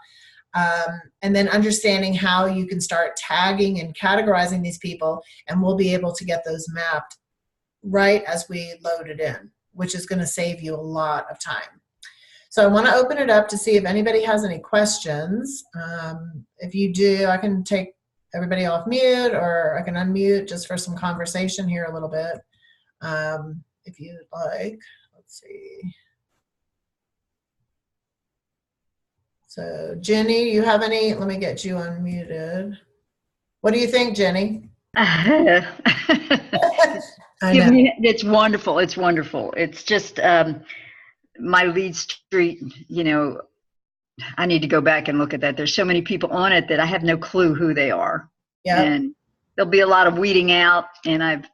And then understanding how you can start tagging and categorizing these people, and we'll be able to get those mapped right as we load it in, which is going to save you a lot of time. So I want to open it up to see if anybody has any questions. If you do, I can take everybody off mute, or I can unmute just for some conversation here a little bit. If you'd like, let's see. So Jenny, you have any? Let me get you unmuted. What do you think, Jenny? I know. It's wonderful. It's wonderful. It's just my lead street, I need to go back and look at that. There's so many people on it that I have no clue who they are. Yeah. And there'll be a lot of weeding out, and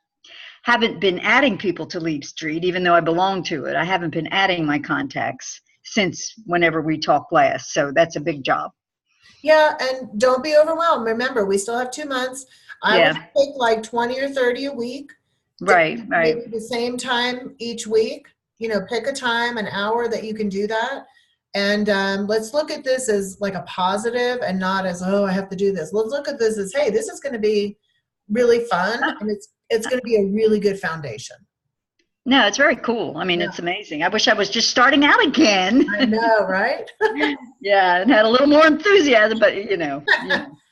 haven't been adding people to Lead Street, even though I belong to it. I haven't been adding my contacts since whenever we talked last. So that's a big job. Yeah, and don't be overwhelmed. Remember, we still have 2 months. I would take like 20 or 30 a week. Right. Maybe the same time each week. Pick a time, an hour that you can do that. And let's look at this as like a positive and not as, oh, I have to do this. Let's look at this as, hey, this is going to be really fun, and it's going to be a really good foundation. No, it's very cool. I mean, It's amazing. I wish I was just starting out again. I know, right? Yeah, and had a little more enthusiasm, but No,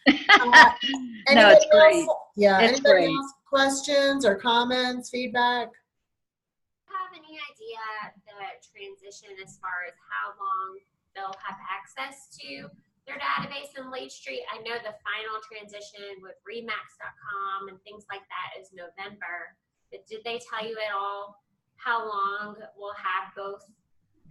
it's great. Yeah, it's anybody great. else questions or comments, feedback? Have any idea the transition as far as how long they'll have access to their database in Lead Street? I know the final transition with Remax.com and things like that is November. But did they tell you at all how long we'll have both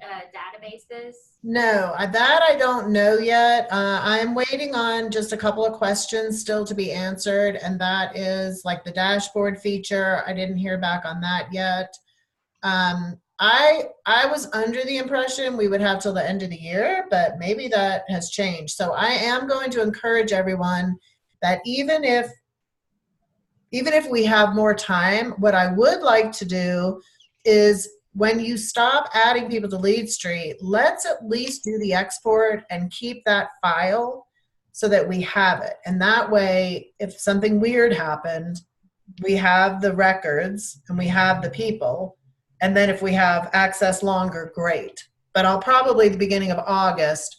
databases? No, that I don't know yet. I'm waiting on just a couple of questions still to be answered, and that is like the dashboard feature. I didn't hear back on that yet. I was under the impression we would have till the end of the year, but maybe that has changed. So I am going to encourage everyone that even if we have more time, what I would like to do is when you stop adding people to Lead Street, let's at least do the export and keep that file so that we have it. And that way, if something weird happened, we have the records and we have the people. And then if we have access longer, great. But I'll probably, the beginning of August,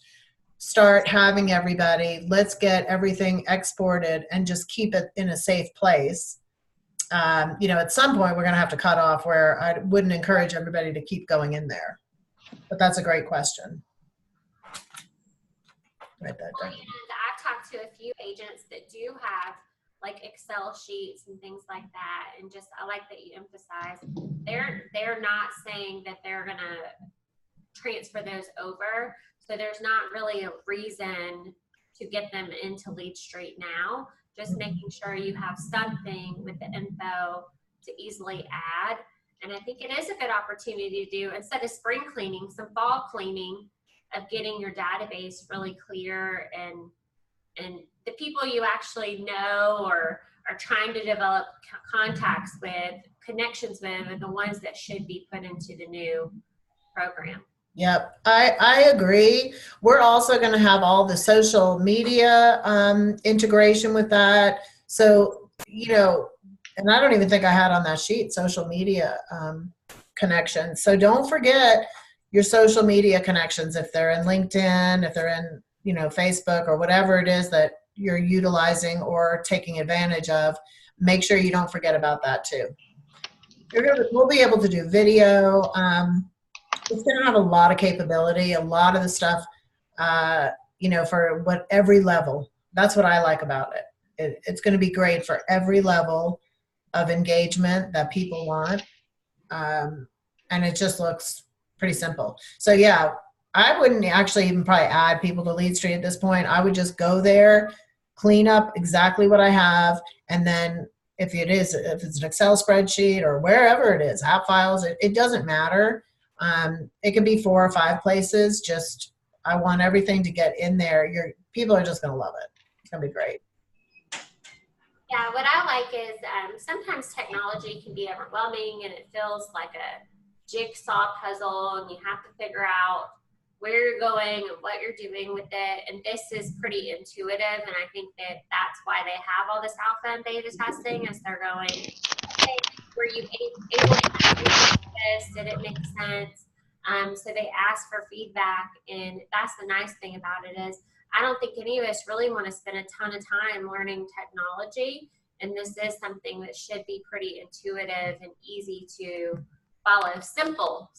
start having everybody, let's get everything exported and just keep it in a safe place. At some point we're going to have to cut off where I wouldn't encourage everybody to keep going in there. But that's a great question. Write that down. And I've talked to a few agents that do have like Excel sheets and things like that, and just I like that you emphasize they're not saying that they're gonna transfer those over, so there's not really a reason to get them into Lead Street now. Just making sure you have something with the info to easily add. And I think it is a good opportunity to do, instead of spring cleaning, some fall cleaning of getting your database really clear, and the people you actually know or are trying to develop contacts with, connections with, are the ones that should be put into the new program. Yep, I agree. We're also going to have all the social media integration with that. So, and I don't even think I had on that sheet social media connections. So don't forget your social media connections, if they're in LinkedIn, if they're in, Facebook or whatever it is that you're utilizing or taking advantage of. Make sure you don't forget about that too. We'll be able to do video. It's going to have a lot of capability, a lot of the stuff, for every level. That's what I like about it. It's going to be great for every level of engagement that people want. And it just looks pretty simple. So yeah, I wouldn't actually even probably add people to Lead Street at this point. I would just go there, clean up exactly what I have, and then if it's an Excel spreadsheet or wherever it is, app files, it doesn't matter. It can be 4 or 5 places. Just, I want everything to get in there. People are just going to love it. It's going to be great. Yeah, what I like is sometimes technology can be overwhelming and it feels like a jigsaw puzzle, and you have to figure out where you're going and what you're doing with it. And this is pretty intuitive, and I think that that's why they have all this alpha and beta testing, as they're going, okay, were you able to do this? Did it make sense? So they ask for feedback, and that's the nice thing about it is I don't think any of us really want to spend a ton of time learning technology, and this is something that should be pretty intuitive and easy to follow. Simple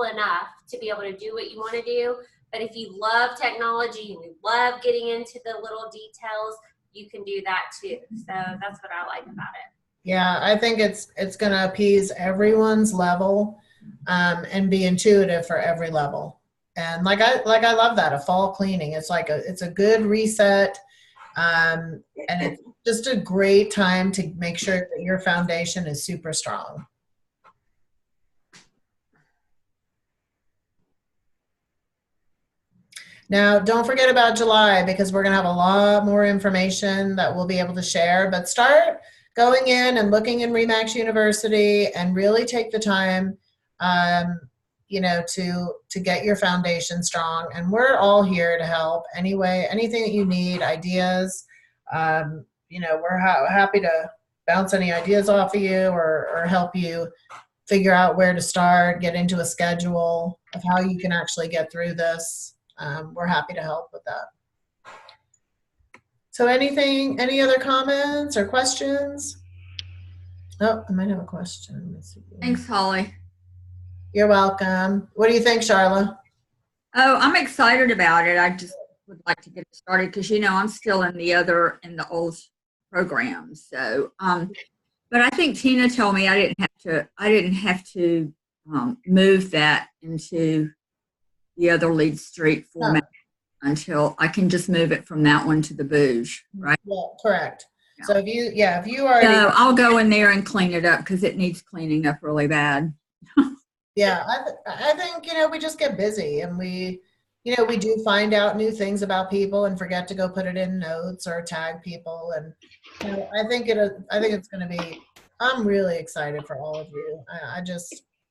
enough to be able to do what you want to do. But if you love technology and you love getting into the little details, you can do that too. So that's what I like about it. Yeah, I think it's going to appease everyone's level and be intuitive for every level. And like I love that, a fall cleaning. It's like it's a good reset, and it's just a great time to make sure that your foundation is super strong. Now, don't forget about July, because we're going to have a lot more information that we'll be able to share. But start going in and looking in RE/MAX University and really take the time, to get your foundation strong. And we're all here to help anyway. Anything that you need, ideas, we're happy to bounce any ideas off of you or help you figure out where to start, get into a schedule of how you can actually get through this. We're happy to help with that. So any other comments or questions? Oh, I might have a question. Let me see. Thanks, Holly. You're welcome. What do you think, Charla? Oh, I'm excited about it. I just would like to get it started because, I'm still in the old program. So, but I think Tina told me I didn't have to move that into the other Lead Street format until I can just move it from that one to the Booj, right? Yeah, correct. Yeah. So if you already, so I'll go in there and clean it up because it needs cleaning up really bad. Yeah, I think we just get busy, and we do find out new things about people and forget to go put it in notes or tag people, and I think it's going to be. I'm really excited for all of you.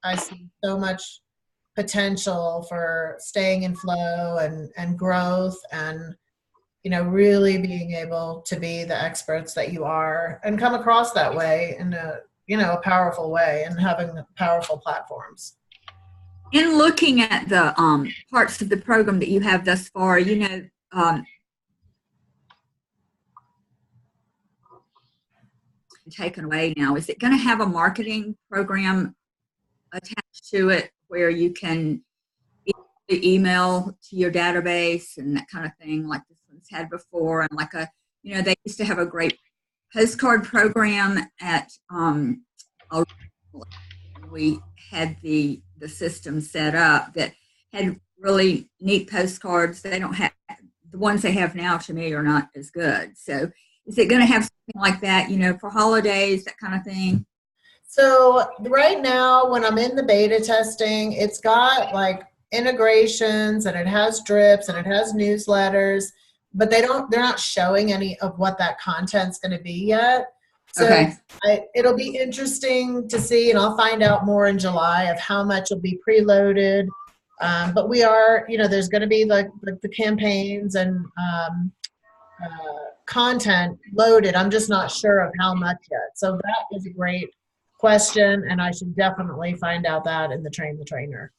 I see so much potential for staying in flow and growth, and really being able to be the experts that you are and come across that way in a powerful way, and having powerful platforms. In looking at the parts of the program that you have thus far, taken away now. Is it going to have a marketing program attached to it where you can email to your database and that kind of thing like this one's had before? And like they used to have a great postcard program at we had the system set up that had really neat postcards. They don't have the ones they have now, to me, are not as good. So is it going to have something like that, for holidays, that kind of thing? So right now, when I'm in the beta testing, it's got like integrations and it has drips and it has newsletters, but they're not showing any of what that content's going to be yet. So okay. It'll be interesting to see, and I'll find out more in July of how much will be preloaded. But we are, there's going to be like the campaigns and content loaded. I'm just not sure of how much yet. So that is a great question, and I should definitely find out that in the Train the Trainer.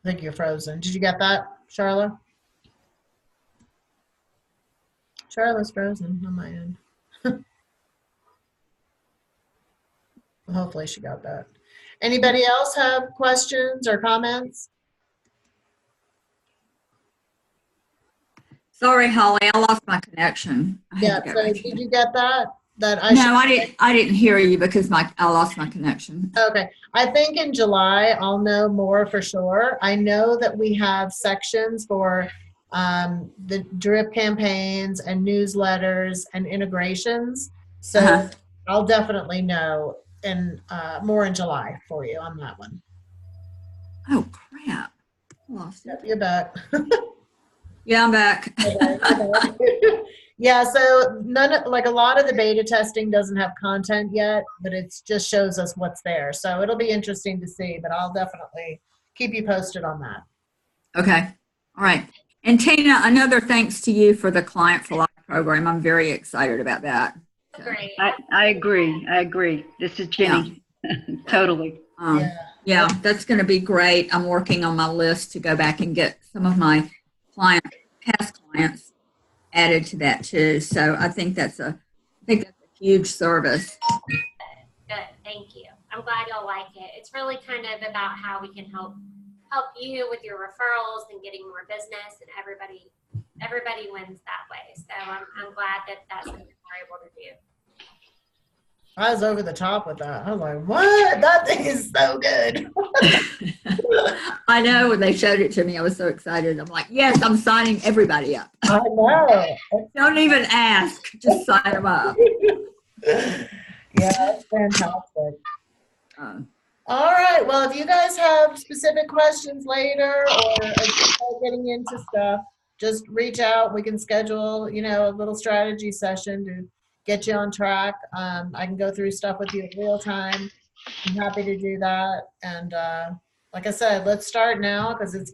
I think you're frozen. Did you get that, Charla? Charla's frozen on my end. Hopefully she got that. Anybody else have questions or comments? Sorry, Holly, I lost my connection. Yeah, so did you get that? I didn't hear you because I lost my connection. Okay. I think in July I'll know more for sure. I know that we have sections for the drip campaigns and newsletters and integrations. So I'll definitely know more in July for you on that one. Oh crap. Lost it. Yep, you're back. Yeah, I'm back. Yeah, so a lot of the beta testing doesn't have content yet, but it just shows us what's there. So it'll be interesting to see, but I'll definitely keep you posted on that. Okay. All right. And Tina, another thanks to you for the Client for Life program. I'm very excited about that. Great. I agree. This is Jenny. Yeah. Totally. Yeah, that's going to be great. I'm working on my list to go back and get some of my past clients added to that too. So I think that's a huge service. Good, thank you. I'm glad y'all like it. It's really kind of about how we can help you with your referrals and getting more business, and everybody wins that way. So I'm glad that that's something we're able to do. I was over the top with that. I was like, what? That thing is so good. I know, when they showed it to me, I was so excited. I'm like, yes, I'm signing everybody up. I know. Don't even ask. Just sign them up. Yeah, that's fantastic. All right. Well, if you guys have specific questions later or are just getting into stuff, just reach out. We can schedule, a little strategy session to get you on track. I can go through stuff with you in real time. I'm happy to do that. And like I said, let's start now because it's,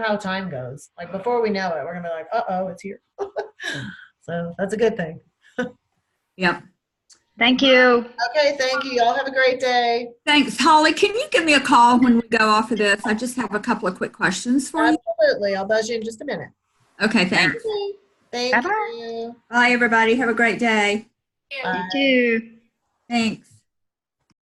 how time goes. Like before we know it, we're gonna be like, uh-oh, it's here. So that's a good thing. Yep. Thank you. Okay, thank you. Y'all have a great day. Thanks. Holly, can you give me a call when we go off of this? I just have a couple of quick questions for you. Absolutely. I'll buzz you in just a minute. Okay, thanks. Thank you. Bye, everybody. Have a great day. You too. Thanks.